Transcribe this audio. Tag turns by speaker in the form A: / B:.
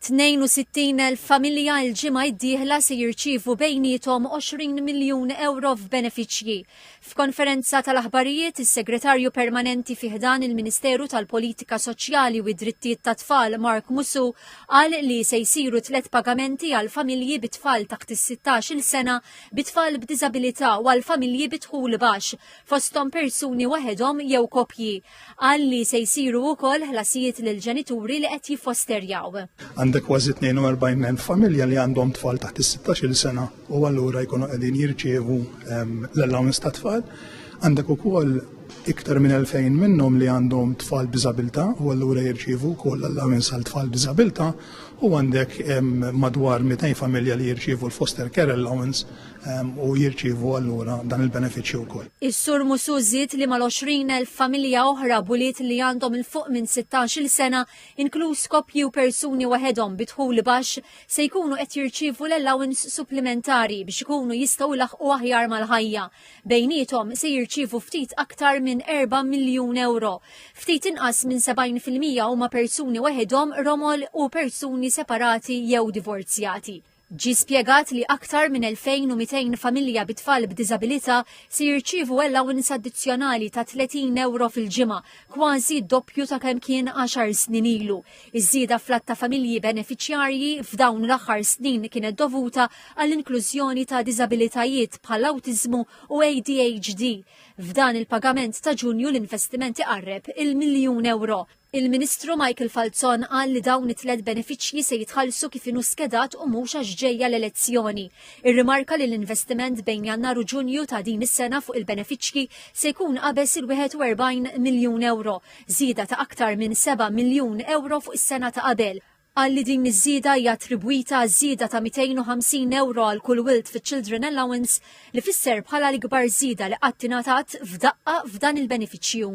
A: 62,000 familja l-ġimgħa d-dieħla se jirċievu bejniethom 20 miljun euro f'benefiċċji. F'konferenza tal-aħbarijiet, is-Segretarju Permanenti fi ħdan il-Ministeru tal-Politika Soċjali u d-Drittijiet tat-Tfal Mark Musu qal li se jsiru 3 pagamenti għal familji bit-tfal taħt is-16-il sena, bit-tfal b'diżabilità u għal familji bidħul baxx fosthom persuni waħedhom jew koppji. Qal li se jsiru wkoll ħlasijiet lill-ġenituri li qed jiffosterjaw.
B: Għandek kważi 42,000 familja li għandhom tfal taħt is-16-il sena u allura jkunu qegħdin jirċievu l-allowance ta' tfal. Għandek ukoll iktar minn 2,000 minnhom li għandhom tfal b'diżabilità u allura jirċievu wkoll l-allowance għal tfal b'diżabilità u għandek madwar 200 familja li jirċievu l-foster care allowance u jirċievu allura dan il-benefiċċju wkoll.
A: Is-Sur Musu żied li mal-20,000 familja oħra buliet li għandhom il fuq minn 16-il sena, inkluż koppji u persuni waħedhom bidħul baxx, se jkunu qed jirċievu l-allowance supplementari biex ikunu jistgħu jlaħqu aħjar mal-ħajja. Bejniethom se jirċievu ftit aktar minn 4 miljun euro. Ftit inqas minn 70% huma persuni waħedhom romol u persuni separati jew divorzjati. Ġi spjegat li aktar minn 2,200 familja bit-tfal b'diżabilità se jirċievu allowance addizzjonali ta' 30 euro fil-ġimgħa, kważi d-doppju ta' kemm kien 10 snin ilu. Iż-żieda fl-att ta' familji benefiċjarji f'dawn l-aħħar snin kienet dovuta għall-inklużjoni ta' diżabilitajiet bħal awtiżmu u ADHD. F'dan il-pagament ta' Ġunju l-investimenti qarreb il-miljun euro. Il-Ministru Michael Falzon qal li dawn it-3 benefiċċji se jitħallsu kif inhu skedat u mhux għax ġejja l-elezzjoni. Irrimarka li l-investiment bejn Jannar u Ġunju ta' din is-sena fuq il-benefiċċji se jkun qabeż il-41 miljun euro, żieda ta' aktar minn 7 miljun euro fuq is-sena ta' qabel. Qal li din iż-żieda hija attribwita żieda ta' 250 euro għal kull wild fi Children Allowance li fisser bħala l-ikbar żieda li qatt ingħatat f'daqqa f'dan il-benefiċċju.